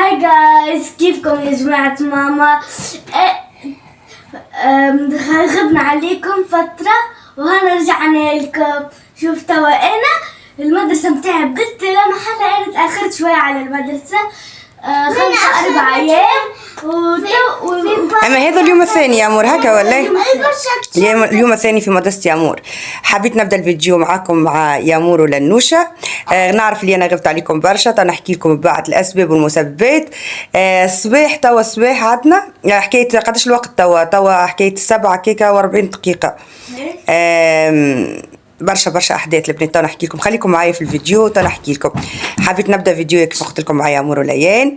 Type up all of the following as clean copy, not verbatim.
هاي جايز، كيفكم يا جماعة ماما؟ غبنا عليكم فترة وهنا رجعنا لكم. شوف توا أنا المدرسة متاعي بدت لا محلها، أنا تأخرت شوية على المدرسة 4 أيام اما هذا اليوم الثاني يا امور هكا ولا اليوم الثاني في مدرسة يامور. حبيت نبدا الفيديو معاكم مع يامور ولنوشة. نعرف اللي انا غبت عليكم برشا، نحكي لكم بعض الاسباب والمسببات. الصباح توا الصباح عندنا حكايه قداش الوقت توا حكايه 7 كيكه و40 دقيقه. برشا احداث البنات تو نحكي لكم، خليكم معايا في الفيديو تو نحكي لكم. حبيت نبدا فيديو كيف قلت لكم مع يامور وليان،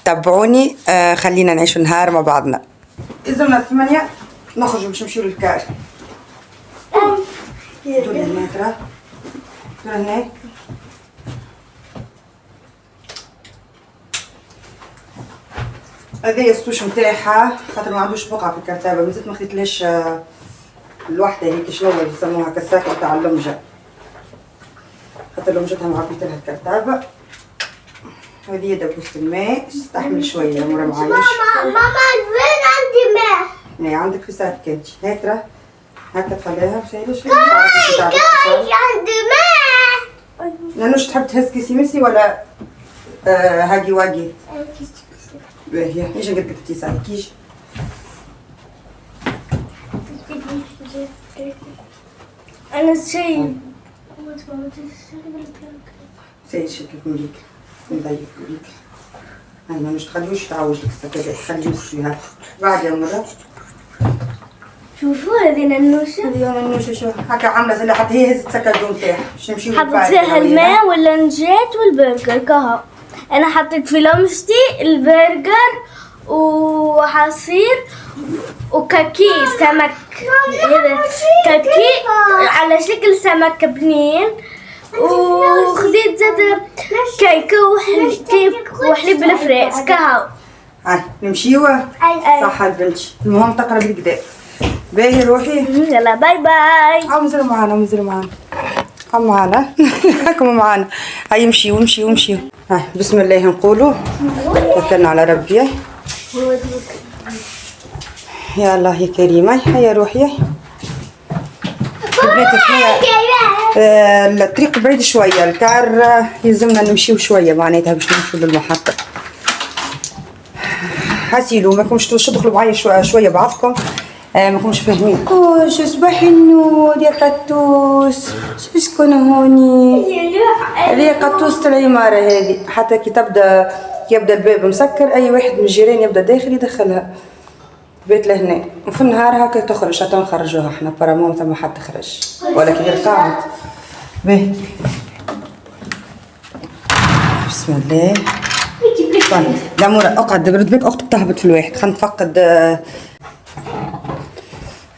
تابعوني. خلينا نعيش النهار مع بعضنا. إذا من 8 نخرجوا باش نمشيو للكار. دول هنا ترى دول هنا. هذه السوش نتاعها خاطر ما عندوش بقعة في الكرتابة، مازلت ما خديتلهاش الوحدة هيك شنو يسموها كساكة تاع اللمجة، خاطر لمجتها معبيتلها الكرتابة. هذه دبوس الماء تستحمل شوية يا مرا معايش. ماما وين عندي ماء؟ ماء عندك في ساعتك انت. هاي ترى هكا تخليها بسيلش. كاي عندي ماء. لانوش تحب تهز كيسي ميسي ولا هاجي واجي؟ باهية ايش قد كنتي ساعة كيش؟ أنا شيء سيد شكلك مليك نضيق مليك. هاي ما مش تخليوش تعوج لك السكاكة، خليه يمسيها بعد يا مرة. شوفوا هذه النوشة، هذه النوشة شو هكا عاملة زي حتى هي هزت سكة نتاعها باش نمشيو حطيت فيها الماء واللنجات والبرجر كهو. أنا حطيت في لمجتي البرجر وعصير وكاكي سمك، هذا كاكي على شكل سمك بنين، وخذيت زاد كيكة وحليب بالفريز كهو. هاي نمشيو صح البنت. المهم تقرا بالكدا. باهي روحي يلا باي باي. انزلوا معانا هاكم معانا. هاي امشيو. هاي بسم الله نقولوا توكلنا على ربي. يا الله يا كريمة. هيا روحي بناتي. الطريق بعيد شوية، الكار يلزمنا نمشيو شوية معناتها باش نمشيو للمحطة. حاسيلو ماكمش تدخلوا معايا شوية بعضكم، ماكمش فاهمين. شو صباح النور يا قطوس، شكون هوني؟ هذه قطوسة العمارة هذه، حتى كي يبدا الباب مسكر اي واحد من الجيران يبدا داخل يدخلها بيت لهنا، وفي النهار هكا تخرج حتى نخرجوها احنا برامون ثم حد تخرج ولكن غير قاعد. باهي بسم الله. لا مورا اقعد برد بك، اختك تهبط في الواحد. خلينا نتفقد.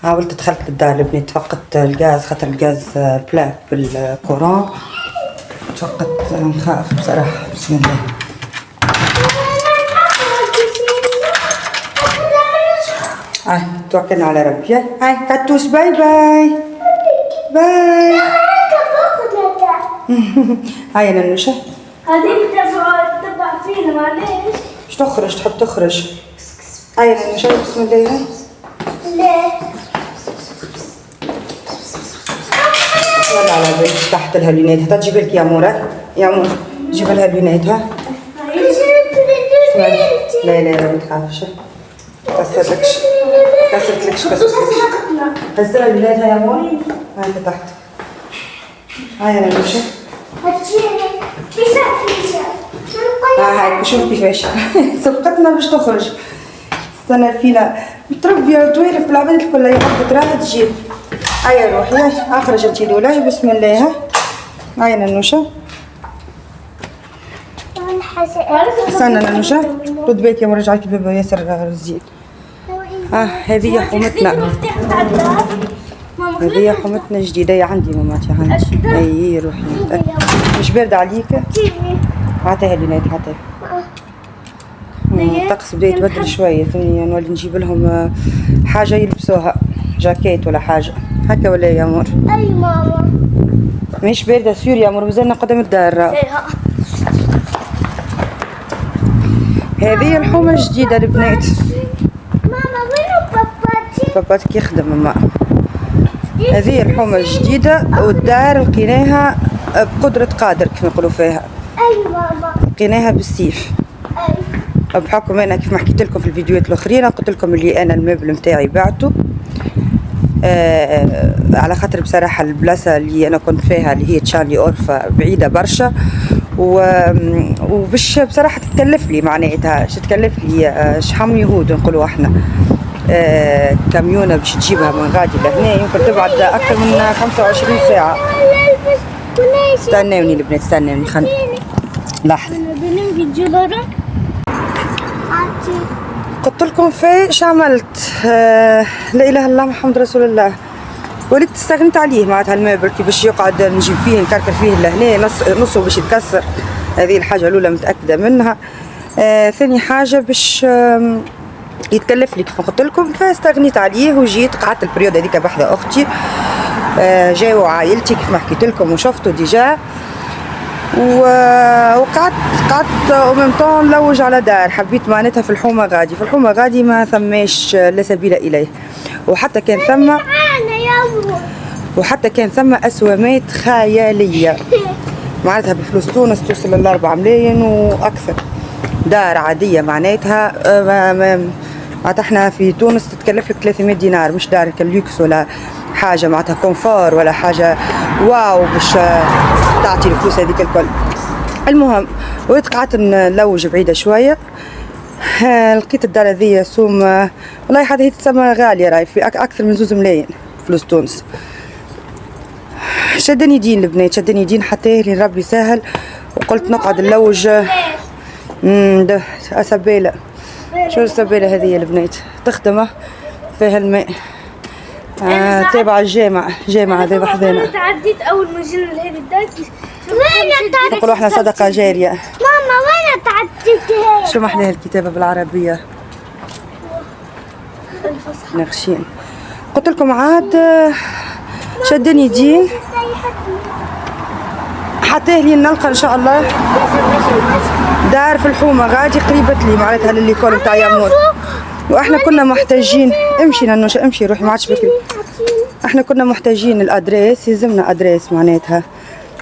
حاولت دخلت للدار البنات تفقدت الغاز خاطر الغاز بلاك بالكورون، تفقدت نخاف بصراحة. بسم الله. توكلنا على ربي. هاي كاتوس باي باي. هاي انا نوشة. هذه تبع فينا معليش. مش تخرج تحب تخرج. هاي انا نوشة بسم الله. هاي ليه؟ ولا على بالك تحت لها البنات. هتا تجيب لك يا مورا. يا مور جيب لها البنات. ها لا ما تخافش. كسرتلكش هزلها البنات. هاي يا مور. هاي تحت. هاي انا نوشة. هاي شوف كيفاش سبقتنا باش تخرج. استنى الفيلة متربية طويلة في العباد الكل يحب تراها تجيب. هيا روحي اخرج انتي دولاي. بسم الله. هاي انا نوشة. استنى انا نوشة رد بيت يا مرجعي الباب ياسر رزين. هذه حومتنا، هذه حومتنا جديدة عندي ماماتي عندي. اي روحي مش باردة عليك. عطيها البنات عطيها. الطقس بدا يتبدل شوية، ثاني نولي نجيب لهم حاجة يلبسوها، جاكيت ولا حاجة هكا ولا يا مور؟ اي ماما مش باردة سوري يا مور، مازلنا قدام الدار. هذه الحومة الجديدة البنات. ماما وين باباتي؟ باباتك يخدم ماما. هذه الحومة الجديدة والدار لقيناها بقدرة قادر كيف نقولوا فيها. أي ماما. لقيناها بالسيف. أي. بحكم انا كيف ما حكيت لكم في الفيديوهات الاخرين قلت لكم اللي انا المبل نتاعي بعته على خاطر بصراحه البلاصه اللي انا كنت فيها اللي هي تشانلي اورفا بعيده برشا وباش بصراحه تتكلف لي معناتها تتكلف لي شحم يهود نقولوا احنا كاميونه باش تجيبها من غادي لهنا يمكن تبعد اكثر من 25 ساعه. استنوني البنات استنوني خليني لحظه. قلت لكم في ايش عملت لا اله الا الله محمد رسول الله. وليت استغنيت عليه معناتها المبل كي باش يقعد نجيب فيه نكركر فيه لهنا نصه باش يتكسر. هذه الحاجه الاولى متاكده منها. ثاني حاجه باش يتكلف لي كيف قلت لكم فاستغنيت عليه وجيت قعدت البريود هذيك بحذا اختي جاو عائلتي كيف ما حكيت لكم وشفتوا ديجا وقعدت ومن طون نلوج على دار. حبيت معناتها في الحومه غادي ما ثماش لا سبيل اليه وحتى كان ثم اسوامات خياليه معناتها بفلوس تونس توصل ل 4 ملايين واكثر. دار عاديه معناتها معناتها احنا في تونس تتكلف لك 300 دينار مش دار كاللوكس ولا حاجه معناتها كونفور ولا حاجه واو باش تعطي الفلوس هذيك الكل. المهم قعدت نلوج بعيده شويه لقيت الدار هذيا سوم والله حتى هي تسمى غاليه راهي في اكثر من 2 ملايين فلوس تونس. شدني دين البنات شدني دين حتى لي ربي سهل وقلت نقعد نلوج. ده سبيله شو السبيله هذه البنات تخدمه فيها الماء تابع الجامع هذا بحذانا. تعديت اول ما جينا لهذه الدار نقولوا احنا صدقه جاريه. ماما وين تعديت؟ شو محلاها الكتابه بالعربيه نقشين. قلت لكم عاد شدني دين حتى لي نلقى ان شاء الله دار في الحومه غادي قريبه لي معناتها لليكول نتاع يامور. واحنا كنا محتاجين امشي روحي ما عادش بكري. احنا كنا محتاجين الادريس يلزمنا ادريس معناتها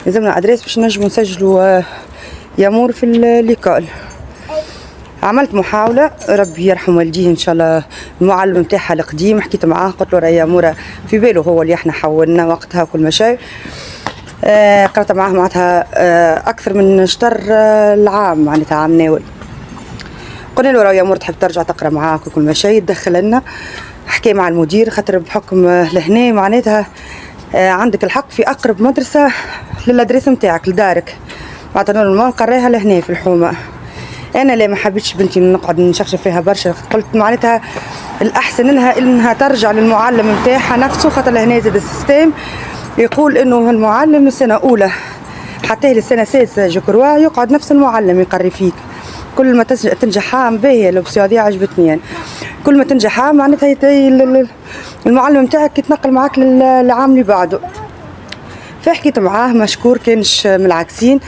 باش نجموا نسجلوا يامور في الليكول. عملت محاولة ربي يرحم والديه ان شاء الله. المعلم نتاعها القديم حكيت معاه قلت له راهي يامورة في باله هو اللي احنا حولنا وقتها وكل ما شيء. قرأت معاه معناتها اكثر من شطر العام معناتها عام ناول. قلنا له راهي يامور تحب ترجع تقرا معاك وكل ما شيء تدخل لنا. حكي مع المدير خاطر بحكم لهنا معناتها عندك الحق في اقرب مدرسه للادريس نتاعك لدارك معناتها نورمال نقراها لهنا في الحومه. انا لا ما حبيتش بنتي نقعد نشخشف فيها برشا قلت معناتها الاحسن انها ترجع للمعلم نتاعها نفسه خاطر لهنا زاد السيستم يقول انه المعلم السنه اولى حتى للسنه السادسه جوكروا يقعد نفس المعلم يقري فيك. كل ما تنجح باهيه الاوبسيون هذه عجبتني يعني. كل ما تنجح معناتها المعلم نتاعك يتنقل معاك للعام اللي بعده. فحكيت معاه مشكور كانش من العكسين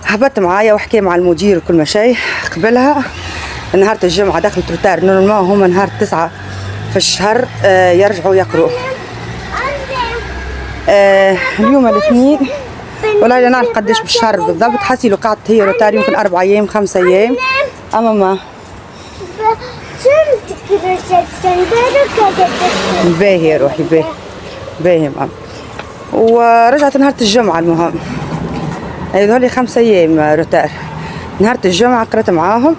هبط معايا وحكي مع المدير وكل ما شيء. قبلها نهار الجمعه دخلت روتار نورمال هما نهار 9 في الشهر يرجعوا يقروا. اليوم الاثنين والله لا نعرف قداش بالشهر بالضبط. حسي لو قعدت هي روتار يمكن 4 ايام 5 ايام. اما ما باهي روحي باهي ماما. ورجعت نهار الجمعه. المهم هذول 5 ايام روتار. نهار الجمعه قرأت معاهم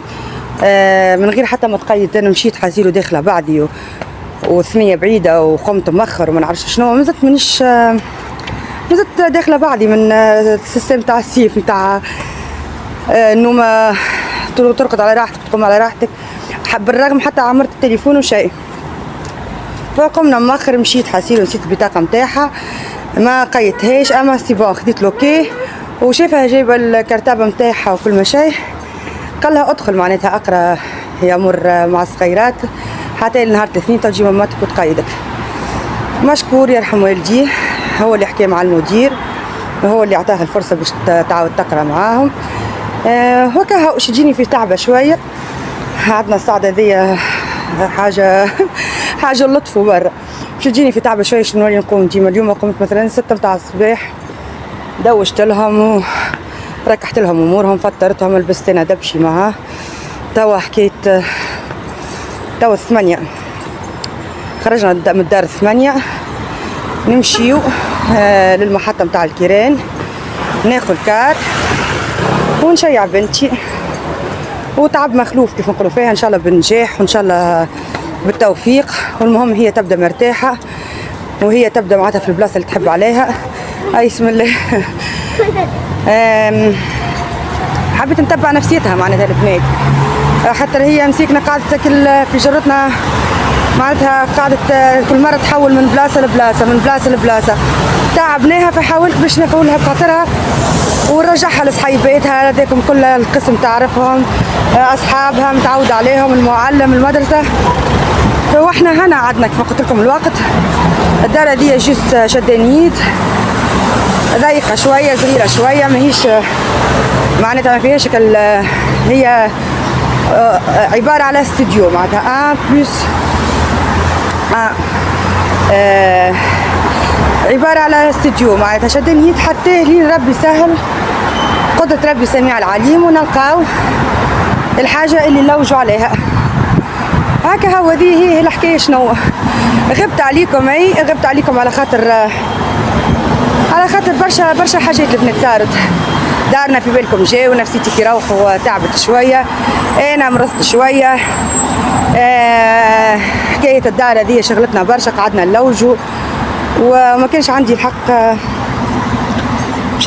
من غير حتى ما تقيد. انا مشيت حاسيلو داخله بعدي وثمية بعيده وقمت مؤخر وما نعرفش شنو مازلت مانيش مازلت داخله بعدي من السيستم تاع السيف نتاع النوم ترقد على راحتك تقوم على راحتك بالرغم حتى عمرت التليفون وشيء. فقمنا مؤخر مشيت حاسيلو نسيت البطاقه نتاعها ما قيدتهاش. اما سي بون خديت لوكي وشافها جايبه الكرتابه نتاعها وكل ما شيء. قال لها ادخل معناتها اقرا يامر مع الصغيرات حتى نهار الاثنين تجي مامتك وتقيدك. مشكور يرحم والديه هو اللي حكى مع المدير وهو اللي اعطاها الفرصه باش تعاود تقرا معاهم. هكا وش يجيني في تعبة شوية. عندنا الساعة ذي حاجة لطف برا. باش تجيني في تعبة شوية شنو نولي نقوم ديما. اليوم قمت مثلا 6 متاع الصباح، دوشت لهم وركحت لهم امورهم، فطرتهم، لبست انا دبشي معاه. توا حكيت توا 8 خرجنا من الدار 8 نمشيو للمحطة متاع الكيران، ناخذ كار ونشيع بنتي. وتعب مخلوف كيف نقولوا فيها، ان شاء الله بالنجاح وان شاء الله بالتوفيق. والمهم هي تبدا مرتاحه وهي تبدا معناتها في البلاصه اللي تحب عليها. اي بسم الله. حبيت نتبع نفسيتها معناتها البنات، حتى هي مسيكنا قاعده تاكل في جرتنا معناتها، قاعده كل مره تحول من بلاصه لبلاصه من بلاصه لبلاصه. تعبناها فحاولت باش ناخذها بخاطرها ونرجعها لصحيباتها هذاكم كل القسم تعرفهم، اصحابها متعود عليهم، المعلم، المدرسه. واحنا هنا عدنا كيف قلت لكم الوقت. الدار هذه جوست شدانيت ضيقه شويه صغيره شويه، ماهيش معناتها ما فيهاش هي عباره على استوديو معناتها 1 بلس عباره على استوديو معناتها شدانيت حتى لين ربي سهل، قدرة ربي سميع العليم، ونلقاو الحاجة اللي نلوجوا عليها. هكا هو ذي هي الحكاية. شنو غبت عليكم؟ غبت عليكم على خاطر برشا حاجات البنات صارت. دارنا في بالكم جاو، نفسيتي كي روحوا تعبت شوية، انا مرضت شوية. حكاية الدار هذه شغلتنا برشا، قعدنا نلوجوا وما كانش عندي الحق،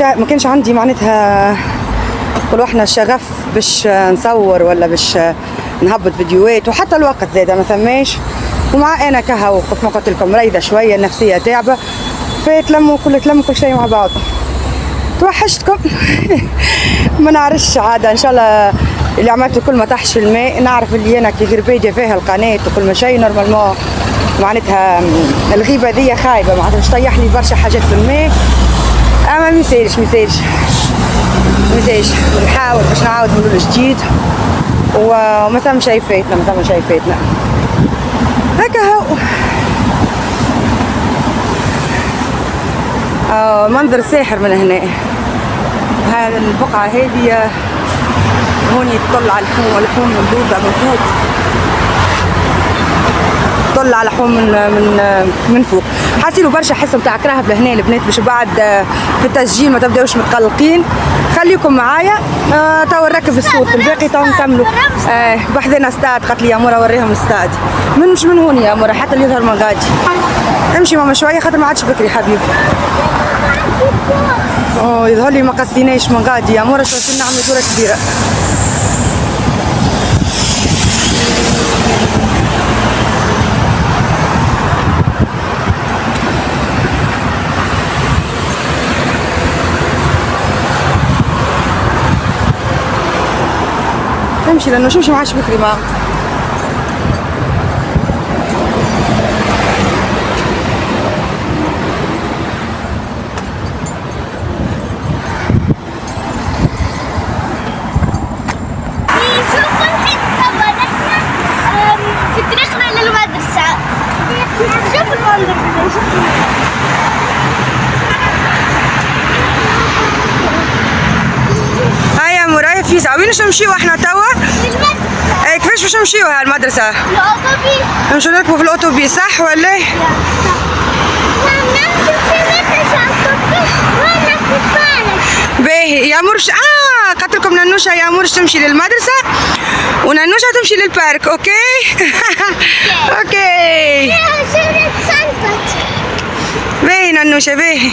ما كانش عندي معناتها نقولوا احنا الشغف باش نصور ولا باش نهبط فيديوهات، وحتى الوقت زاده ما ثماش. ومع انا كهو كيف ما قلت لكم مريضه شويه، النفسيه تعبه، فتلموا كل شيء مع بعض. توحشتكم. ما نعرفش عاده، ان شاء الله اللي عملته كل ما طاحش في الماء. نعرف اللي انا كي غير باديه فيها القناه وكل ما شيء نورمالمون معناتها الغيبه ذي خايبه معناتها باش تطيح لي برشا حاجات في الماء. اما ميسالش نحاول باش نعاود من جديد، وما ثم شيء فاتنا هكا هو. منظر ساحر من هنا. هذا البقعة هذه هوني تطل على اللحوم ممدودة من فوق، تطل على لحوم من فوق. حاسيلو برشا حصه نتاع كراهب لهنا البنات، باش بعد في التسجيل ما تبداوش متقلقين. خليكم معايا. توا نركب الصوت، الباقي توا نكملوا. بحذنا ستاد، قالت لي يا مورا وريهم الستاد. مش من هون يا مورا، حتى اللي يظهر ما غادي. امشي ماما شويه خاطر ما عادش بكري حبيبي. يظهر لي ما قصيناش من غادي يا مورا، شوف لنا عملوا دوره كبيره. امشي لانه شو ما عادش بكري ما في طريقنا للمدرسة. شوف المنظر. هيا مرايا في وين باش نمشيو احنا توا؟ كيفاش باش نمشيو هالمدرسة؟ الأوتوبيس. نمشيو نركبوا في الأوتوبيس صح ولا؟ نمشي في المدرسة الأوتوبيس وأنا في البارك. باهي يا مرش. قلت لكم ننوشة يا مرش تمشي للمدرسة وننوشة تمشي للبارك. اوكي. اوكي. باهي ننوشة باهي.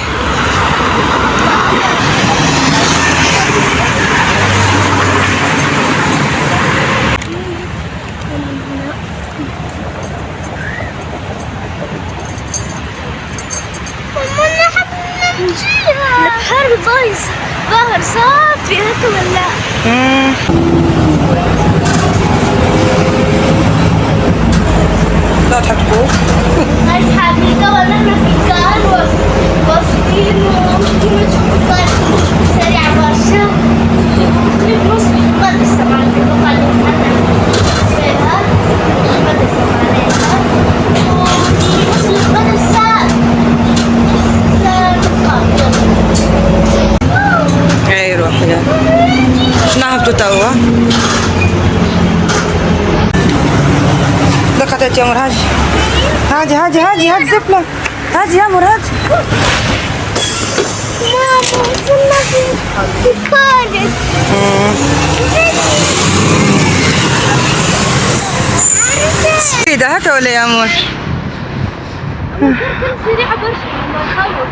البحر بايظ، ظهر صافي هكا ولا؟ لا تحب تقول؟ أصحابي توا نحن في الكار واصلين، وكيما تشوفوا الطريق سريع برشا. قريب نص توا. دقت يا مر هاجي هاجي هاجي هاجي هاجي زبلة هاجي يا مر هاجي. ماما كنا في البارك. ده هكا ولا يا مور؟ سريعة برشا ما يخوف.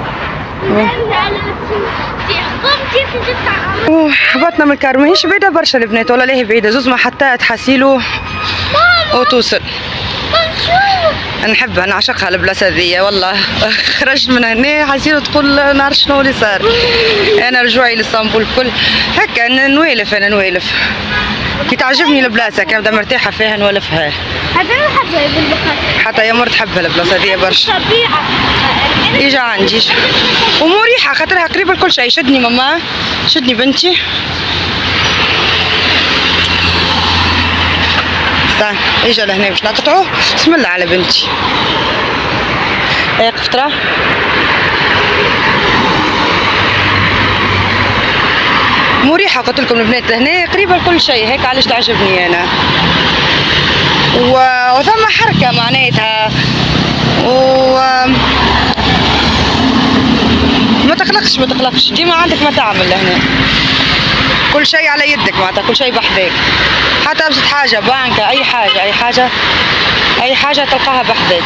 هبطنا من الكار ماهيش بعيدة برشا البنات ولا ليه بعيدة، زوز محطات حاسيلو وتوصل. نحبها نعشقها البلاصة ذي والله. خرجت من هنا حاسيلو تقول نعرف شنو اللي صار. أنا رجوعي لإسطنبول الكل هكا نوالف، أنا نوالف كي تعجبني البلاصة كي نبدا مرتاحة فيها نولفها. هذا نحبها بالبقاء. حتى يا مر تحبها البلاصة ذي برشا. طبيعة. يجي عندي ومريحة خاطرها قريبة لكل شيء. شدني ماما شدني بنتي. استنى اجا لهنا باش نقطعوه. بسم الله على بنتي. ايه قفترة مريحة قلت لكم البنات لهنا قريبة لكل شيء هيك علاش تعجبني انا. وثم حركة معناتها ما تقلقش ديما عندك ما تعمل لهنا. كل شيء على يدك معناتها كل شيء بحذاك. حتى أبسط حاجة بنكة أي حاجة تلقاها بحذاك.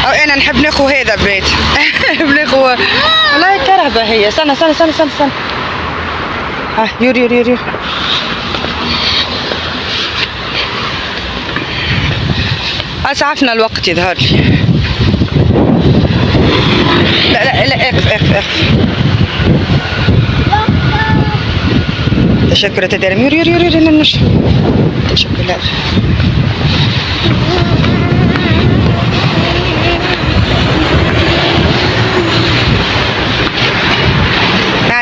أو أنا نحب ناخو هذا بنات. بناخو والله كرهبة هي. استنى ها يوري أسعفنا الوقت يظهر لي. لا اقف تشكر تدري يوري ننش تشكر.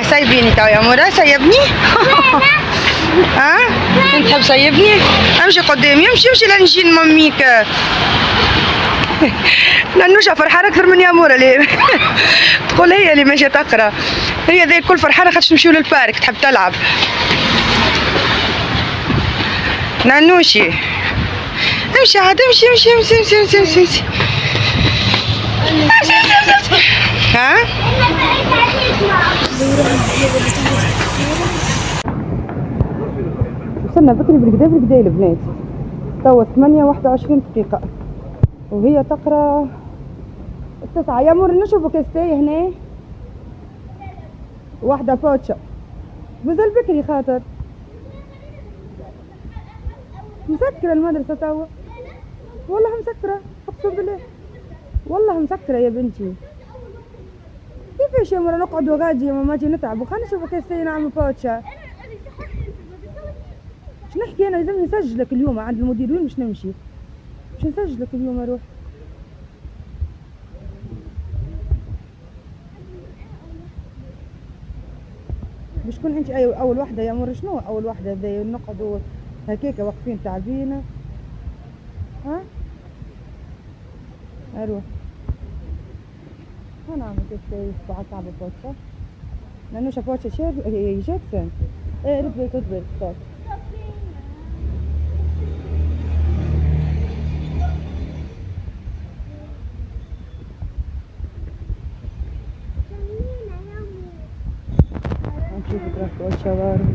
سايبيني تو يا مرا سيبني. ها انت تحب سيبني؟ امشي قدامي امشي لنجي ماميك. ننوشة فرحانة أكثر من يامورة ليه. تقول هي اللي ماشية تقرا. هي ذي الكل فرحانة خاطش نمشيو للبارك تحب تلعب. ننوشي امشي عاد امشي. ها؟ وصلنا بكري بالكدا البنات. توا 8:21 دقيقة وهي تقرا 9. يا مور نشوفوا كاستاي هنا واحدة بوتشا مازال بكري خاطر مسكرة المدرسة توا والله مسكرة اقسم بالله والله مسكرة يا بنتي. كيفاش يا مرة نقعد وغادي يا ماماتي نتعب وخلينا نشوفوا كاستاي نعمل بوتشا. باش نحكي انا لازم نسجلك اليوم عند المدير وين باش نمشي باش نسجلك اليوم اروح. باش تكون انت اول وحده يا مر. شنو اول وحده ذي نقعدوا هكاكا واقفين تعبين. ها اروح انا عم كيف بعد تعب بوتشا لانه بوتشا شير هي جاكسون. ايه ركبي ستوب. نشوف تركوا الشوارع.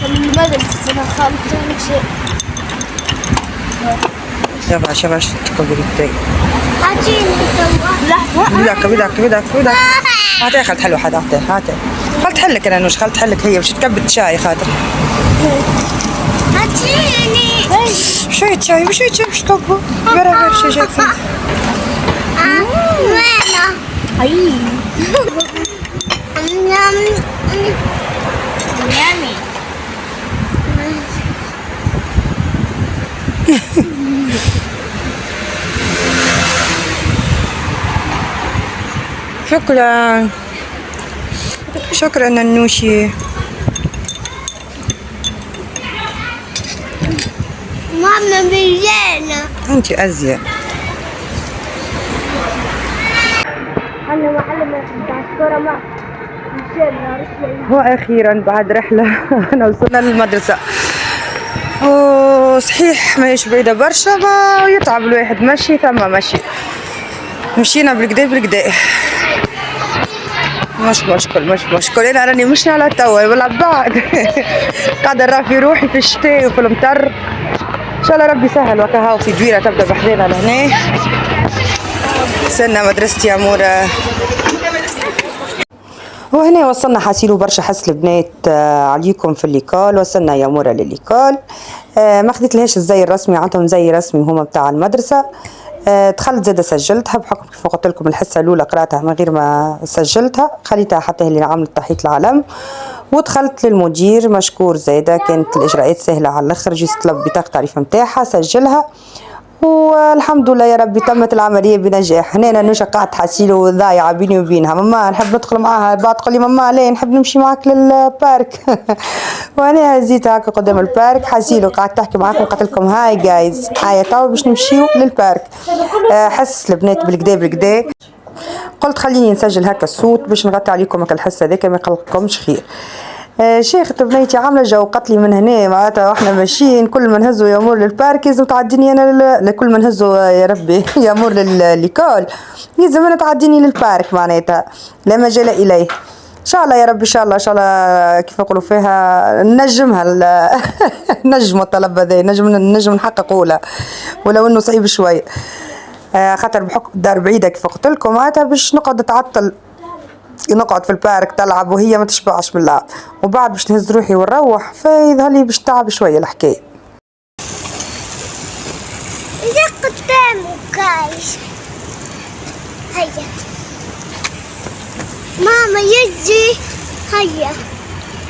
المدرسة أنا خالتي نمشي. شباش تقبل التاي. أعطيني لحظة. بدك. هاتي خلت حلو حدا هاتي. خلت حلك أنا نوش خلت حلك هي باش تكبد شاي خاطر. أعطيني. شوية شاي باش تكبو. غير شي جاكسون. وينه؟ أي. يامي. شكرا ننوشي. ماما مليانة. انتي ازياء. أنا معلمة بتاع الكورة ما مشينا رحلة. وأخيرا بعد رحلة أنا وصلنا للمدرسة. وصحيح ما هيش بعيدة برشا، ما يتعب الواحد مشي ثم مشي. مشينا بالكدا بالكدا، مش مشكل. انا راني مش على توا ولا بعد قاعده نرى في روحي في الشتاء وفي المطر. ان شاء الله ربي يسهل. وكا هاو في دويره تبدا بحذانا لهنا. استنى مدرستي يا مورا. وهنا وصلنا حاسيلو برشا حس البنات عليكم في الليكول. وصلنا يا مورا للليكول. ما خديت لهاش الزي الرسمي، عندهم زي رسمي هما بتاع المدرسة. دخلت زاده سجلتها بحكم كيف قلت لكم الحصه الاولى قراتها من غير ما سجلتها، خليتها حتى هي اللي عملت تحيه العلم. ودخلت للمدير مشكور زاده، كانت الاجراءات سهله على الاخر. جيت طلب بطاقه التعريف نتاعها سجلها والحمد لله يا ربي تمت العمليه بنجاح. هنا انا نوشا قاعد حاسيلو ضايعه بيني وبينها، ماما نحب ندخل معاها، بعد تقول لي ماما لا نحب نمشي معاك للبارك وانا هزيت هكا قدام البارك. حاسيلو قاعد تحكي معاكم قلت لكم هاي جايز هاي تو باش نمشيو للبارك. حس البنات بالكدا بالكدا. قلت خليني نسجل هكا الصوت باش نغطي عليكم هكا الحصه هذيك ما يقلقكمش خير. شيخة بنيتي عامله جو قتلي من هنا معناتها واحنا ماشيين كل ما نهزو يامور للبارك يلزم تعديني انا لكل ما نهزو يا ربي يامور للليكول يلزم انا تعديني للبارك معناتها لا مجال اليه. ان شاء الله يا رب ان شاء الله كيف نقولوا فيها نجمها نجم الطلب هذا نجم نحققه لها ولو انه صعيب شويه. خاطر بحكم الدار بعيده كيف قلت لكم معناتها باش نقعد نقعد في البارك تلعب وهي ما تشبعش من اللعب وبعد باش نهز روحي ونروح فيظهر لي باش تعب شويه الحكايه. إذا قدامك كايش هيا ماما يجي هيا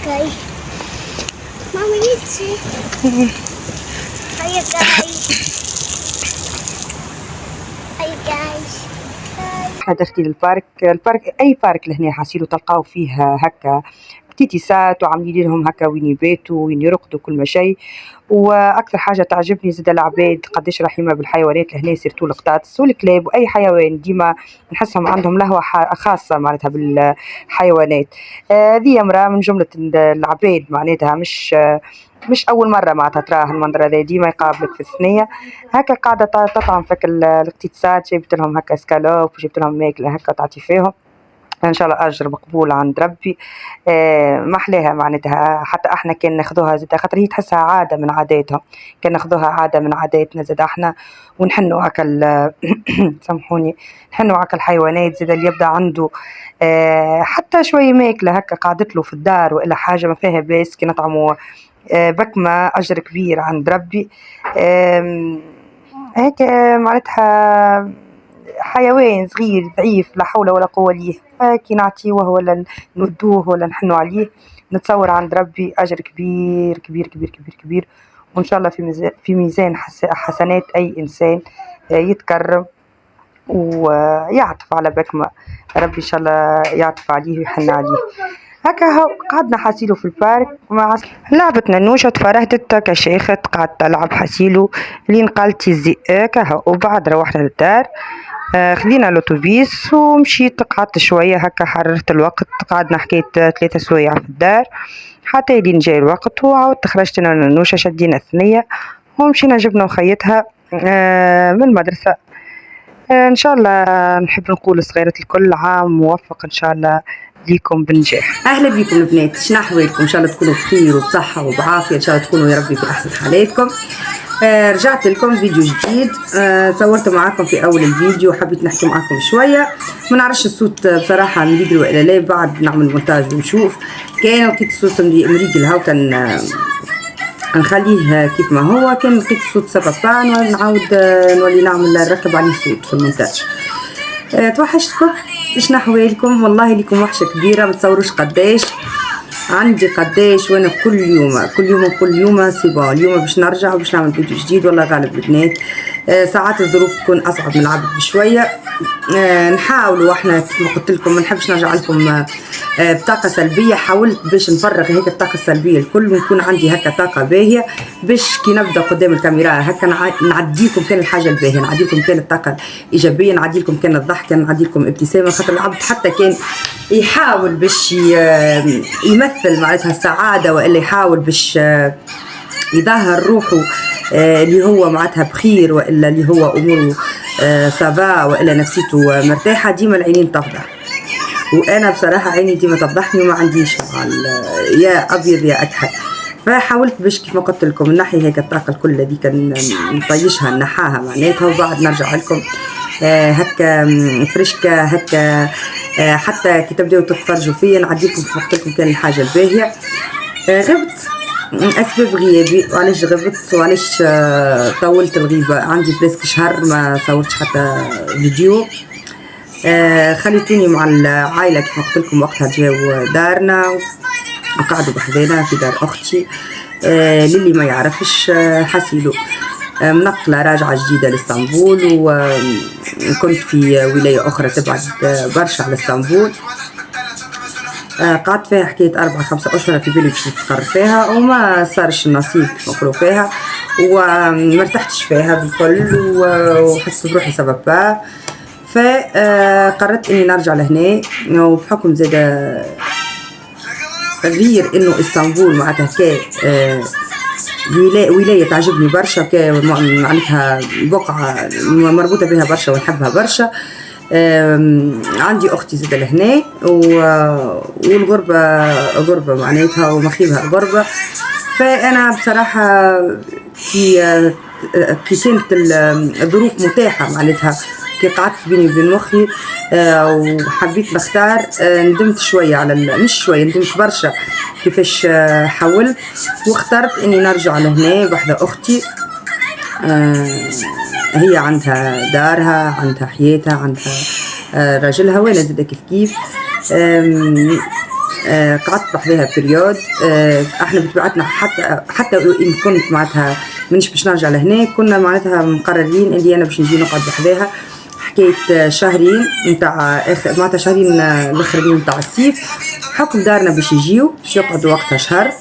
كاي ماما يجي هيا كاي هيا كايش. دخلتي للبارك. البارك اي بارك لهنا حاسيلو تلقاو فيه هكا بتيتيسات وعاملين لهم هكا وين يباتوا وين يرقدوا كل ما شيء. واكثر حاجه تعجبني زاد العباد قداش رحيمه بالحيوانات لهنا سيرتو القطاط والكلاب واي حيوان ديما نحسهم عندهم لهوه خاصه معناتها بالحيوانات. هذه امراه من جمله العباد معناتها مش اول مره معناتها تراه المنظر هذا ديما يقابلك في الثنيه هكا قاعده تطعم فيك القطيتسات. جبت لهم هكا سكالوب وجبت لهم ماكله هكا تعطي فيهم ان شاء الله اجر مقبول عند ربي. ما احلاها معناتها حتى احنا كان ناخذوها زاد خاطر هي تحسها عاده من عاداتهم كان ناخذوها عاده من عاداتنا زاد احنا ونحنوا هكا سامحوني نحنوا هكا الحيوانات زاد اللي يبدا عنده حتى شويه ماكله هكا قعدت له في الدار والا حاجه ما فيها باس كي نطعموا بكمة أجر كبير عند ربي. هيك معناتها حيوان صغير ضعيف لا حول ولا قوة ليه كي نعطيوه ولا نودوه ولا نحنوا عليه نتصور عند ربي أجر كبير كبير كبير كبير كبير. وإن شاء الله في ميزان حسنات أي إنسان يتكرم ويعطف على بكمة ربي إن شاء الله يعطف عليه ويحن عليه. هكا قعدنا حاسيلو في البارك مع لعبت ننوشة تفرهدت كشيخة قعدت تلعب حاسيلو لين قالتي زي هكا وبعد روحنا للدار. خذينا الأوتوبيس ومشيت قعدت شوية هكا حررت الوقت قعدنا حكيت 3 سوايع في الدار حتى لين جاي الوقت وعاودت خرجت انا وننوشة شدينا الثنية ومشينا جبنا وخيتها من المدرسة. ان شاء الله نحب نقول صغيرة الكل عام موفق ان شاء الله ليكم بنجاح. اهلا بكم البنات شنو احوالكم؟ ان شاء الله تكونوا بخير وبصحه وبعافيه ان شاء الله تكونوا يا ربي في احسن حالاتكم. رجعت لكم فيديو جديد. صورت معاكم في اول الفيديو حبيت نحكي معاكم شويه ما نعرفش الصوت بصراحه مريقل ولا لا بعد نعمل مونتاج ونشوف. كان لقيت الصوت مريقل هاو كان نخليه كيف ما هو كان لقيت الصوت سبب نعاود نولي نعمل نركب عليه صوت في المونتاج. توحشتكم شنو احوالكم؟ والله ليكم وحشه كبيره ما تصوروش قداش عندي قداش وانا كل يوم سيبا اليوم باش نرجع وباش نعمل فيديو جديد. والله غالب البنات ساعات الظروف تكون اصعب من العبد بشويه. نحاولوا احنا كما قلت لكم ما نحبش نرجع لكم بطاقة سلبية. حاولت باش نفرغ هيك الطاقة السلبية الكل ونكون عندي هكا طاقة باهية باش كي نبدا قدام الكاميرا هكا نعديلكم كان الحاجة الباهية، نعديلكم كان الطاقة الإيجابية، نعديلكم كان الضحكة، نعديلكم ابتسامة. خاطر العبد حتى كان يحاول باش يمثل معناتها السعادة وإلا يحاول باش يظهر روحه اللي هو معناتها بخير وإلا اللي هو أموره سافا وإلا نفسيته مرتاحة، ديما العينين تفضح. وانا بصراحه عيني ديما تفضحني وما عنديش يا ابيض يا اكحل. فحاولت باش كيف ما قلت لكم نحي هيك الطاقه الكل اللي كان نطيشها نحاها معناتها، وبعد نرجع لكم هكا فرشكه هكا حتى كي تبداو تتفرجوا فيا نعديكم كيف قلت لكم كان الحاجه الباهيه. غبت اسباب غيابي، وعلاش غبت وعلاش طولت الغيبه، عندي بريسك شهر ما صورتش حتى فيديو. خليتوني مع العائلة كيف قلت لكم وقتها جاو دارنا وقعدوا بحذانا في دار أختي. للي ما يعرفش حسيلو منقلة راجعة جديدة لإسطنبول، وكنت في ولاية أخرى تبعد برشا على إسطنبول. قعدت فيها حكاية 4-5 أشهر في بالي باش نستقر فيها وما صارش النصيب كيف نقولوا فيها، ومرتحتش فيها بالكل وحسيت بروحي سبب با. فقررت اني نرجع لهنا، وبحكم زاده غير انه اسطنبول معناتها ولايه تعجبني برشا، معناتها بقعه مربوطه بها برشا ونحبها برشا. عندي اختي زاده لهنا والغربه غربه معناتها ومخيبها الغربه. فانا بصراحه كي كانت الظروف متاحه معناتها كي قعدت بيني وبين مخي وحبيت نختار، ندمت شويه على مش شويه، ندمت برشا كيفاش حاولت واخترت اني نرجع لهنا بحذا اختي. هي عندها دارها، عندها حياتها، عندها راجلها، وانا زاده كيف كيف. قعدت بحذاها بريود. احنا بطبيعتنا حتى ان كنت معناتها منش باش نرجع لهنا، كنا معناتها مقررين اللي انا باش نجي نقعد بحذاها حكاية شهرين نتاع معناتها شهرين الاخرين نتاع الصيف، حكم دارنا باش يجيو باش يقعدوا وقتها شهر.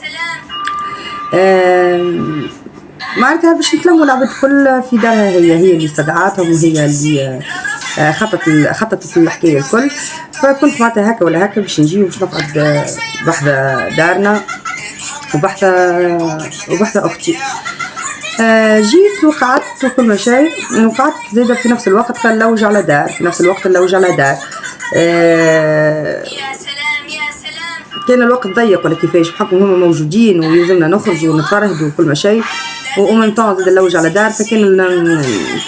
معناتها باش نتلموا العباد الكل في دارها، هي اللي استدعاتهم وهي اللي خططت الحكاية الكل. فكنت معناتها هكا ولا هكا باش نجي باش نقعد بحذا دارنا وبحذا اختي. جيت وقعدت وكل ما شيء، وقعدت زاده في نفس الوقت كان نلوج على دار، في نفس الوقت نلوج على دار. كان الوقت ضيق ولا كيفاش، بحكم هما موجودين ويلزمنا نخرجوا ونتفرهدوا وكل ما شيء، ومن طون زاد نلوج على دار.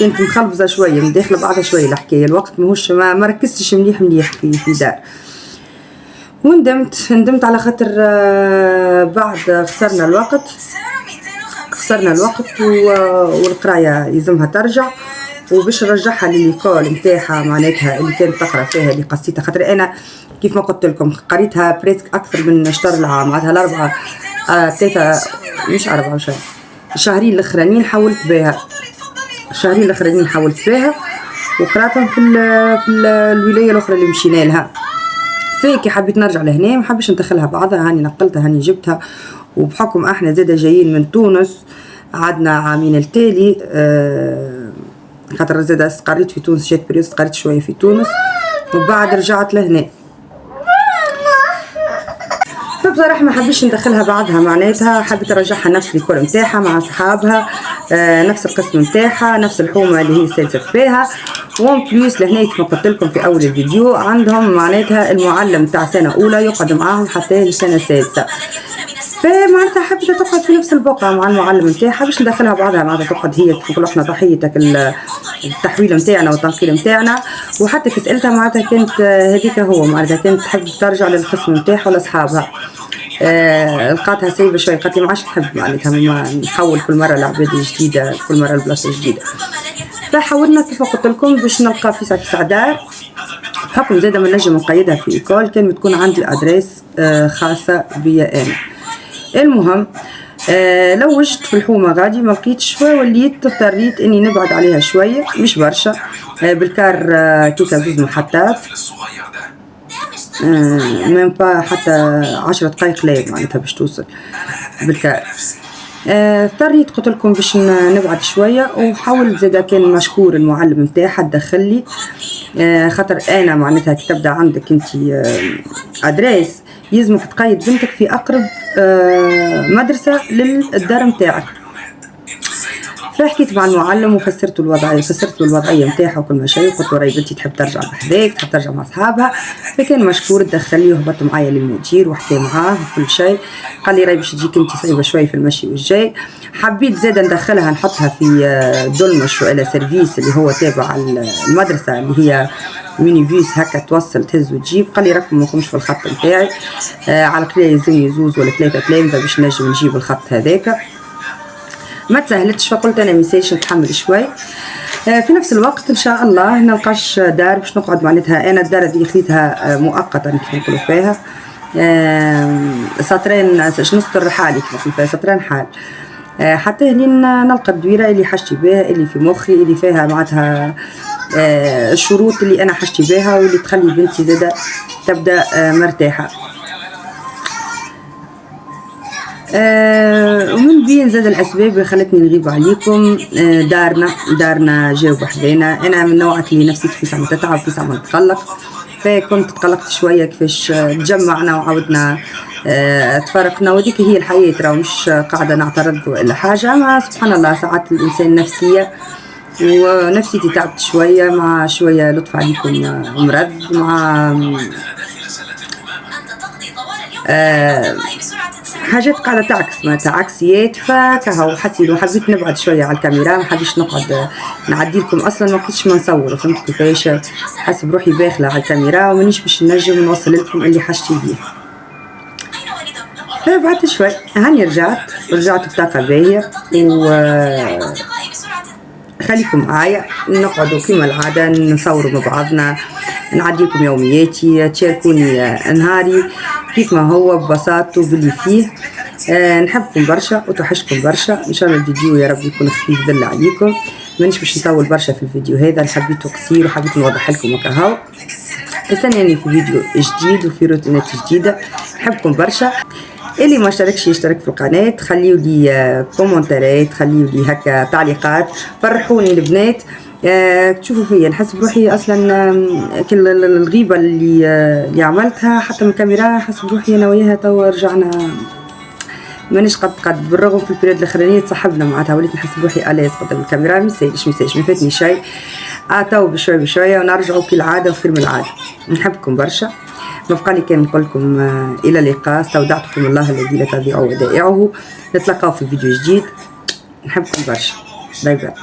كانت مخلبزه شويه من داخل بعضها شويه الحكايه، الوقت ماهوش ما ركزتش مليح في دار. وندمت على خاطر بعد خسرنا الوقت والقرايه يلزمها ترجع، وباش نرجعها لليكول نتاعها معناتها اللي كانت تقرا فيها اللي قصيتها. خاطر انا كيف ما قلت لكم قريتها بريسك اكثر من شهر العام، معناتها الاربعه 3 مش 4 شهر، الشهرين الاخرانيين حاولت بها وقراتهم في الولايه الاخرى اللي مشينا لها. فكي حبيت نرجع لهنا ما حبيتش ندخلها بعضها، هاني نقلتها هاني جبتها. وبحكم احنا زاده جايين من تونس، عدنا عامين التالي خاطر زاده قريت في تونس، جات بريود قريت شويه في تونس وبعد رجعت لهنا. فبصراحه ما حبيتش ندخلها بعضها، معناتها حبيت ارجعها نفس الكور نتاعها مع اصحابها، نفس القسم نتاعها، نفس الحومه اللي هي سالسه بها. وون بليس لهنا كيف ما قلت لكم في اول الفيديو عندهم معناتها المعلم تاع سنه اولى يقعد معاهم حتى لسنه سادسه. فمعناتها حبيت تقعد في نفس البقعه مع المعلم نتاعها باش ندخلها بعضها، معناتها تقعد هي كيف نقولوا احنا ضحيتك التحويل نتاعنا والتنقيل نتاعنا. وحتى كي سالتها معناتها كانت هذيك هو معناتها كانت تحب ترجع للقسم نتاعها ولاصحابها. لقاتها سايبه شويه، قالت لي ما عادش نحب معناتها نحول كل مره لعباد جديده، كل مره لبلاصه جديده. فحاولنا كيف قلت لكم باش نلقى في سعدار، بحكم زاده ما نجم نقيدها في ايكول، كان بتكون عندي ادريس خاصه بيا انا. المهم لوجت في الحومه غادي ما لقيتش، فوليت اضطريت اني نبعد عليها شويه مش برشا، بالكار كيكا 2 محطات. ميم با حتى 10 دقايق لا معناتها باش توصل بالكار. اضطريت قلت لكم باش نبعد شويه، وحاول زادا كان مشكور المعلم نتاعها دخل لي، خاطر انا معناتها كي تبدا عندك انت ادريس يلزمك تقيد بنتك في اقرب مدرسه للدار نتاعك. فحكيت مع المعلم وفسرت الوضعيه، فسرت له الوضعيه نتاعها وكل ما شيء، وقلت له راهي بنتي تحب ترجع بحذاك، تحب ترجع مع اصحابها. فكان مشكور دخل لي وهبط معايا للمدير وحكى معاه وكل شيء، قال لي راهي باش تجيك انت صعيبه شويه في المشي والجاي. حبيت زاده ندخلها نحطها في دولمش ولا سيرفيس اللي هو تابع المدرسه اللي هي ميني بيس هكا توصل تهز وتجيب. قال لي راكم ماكمش في الخط نتاعي، على كلا يلزمني زوز ولا 3 تلامذه باش نجم نجيب الخط هذاك. ما تسهلتش، فقلت انا ميساج نتحمل شوي. في نفس الوقت ان شاء الله نلقاش دار باش نقعد معناتها. انا الدار هذه خذيتها مؤقتا كيف نقولوا فيها، سطرين نسطر حالي كيف نقولوا فيها، سطرين حال، حتى لين نلقى الدويره اللي حاجتي بها، اللي في مخي، اللي فيها معناتها الشروط اللي انا حاجتي بها، واللي تخلي بنتي زاده تبدا مرتاحه. ومن بين زاد الاسباب اللي خلتني نغيب عليكم دارنا جاو بحذانا. انا من نوعك اللي نفسيتي في ساعه تتعب في ساعه تقلق، فكنت تقلقت شويه كيفاش تجمعنا وعاودنا تفرقنا، وديك هي الحياه، راه مش قاعده نعترض ولا حاجه. ما سبحان الله ساعات الانسان نفسيه، ونفسيتي تعبت شويه مع شويه لطف عليكم مرض مع حاجات قاعدة تعكس معناتها عكسيات، فكهو حبيت نبعد شوية على الكاميرا، ما حبيتش نقعد نعدي لكم. أصلا ما كنتش ما نصور، فهمت كيفاش حاسة بروحي باخلة على الكاميرا ومانيش باش نجم نوصل لكم اللي حاجتي بيه. فبعدت شوي، هاني رجعت بطاقة باهية، و خليكم معايا نقعدوا كما العادة نصوروا مع بعضنا، نعدي لكم يومياتي، تشاركوني نهاري كيف ما هو ببساطته باللي فيه. نحبكم برشا وتوحشكم برشا. ان شاء الله الفيديو يا رب يكون خفيف ظل عليكم، مانيش باش نطول برشا في الفيديو هذا، حبيته قصير وحبيت نوضح لكم هكاهو. استناني في فيديو جديد وفي روتينات جديده. نحبكم برشا. اللي ما اشتركش يشترك في القناه، خليوا لي كومنتات، خليوا لي هكا تعليقات، فرحوني البنات. تشوفوا فيا نحس بروحي اصلا كل الغيبه اللي عملتها حتى من الكاميرا، حس بروحي انا وياها توا رجعنا مانيش قد بالرغم في البريود الاخرانيه تصاحبنا معناتها، وليت نحس بروحي الاز قدام الكاميرا. ميساجش ما فاتني شيء، تو بشوي بشويه ونرجعوا كالعاده وخير من العاده. نحبكم برشا. ما بقى لي كان نقول لكم الى اللقاء، استودعتكم الله الذي لا تضيع ودائعه. نتلاقاو في فيديو جديد. نحبكم برشا. باي باي.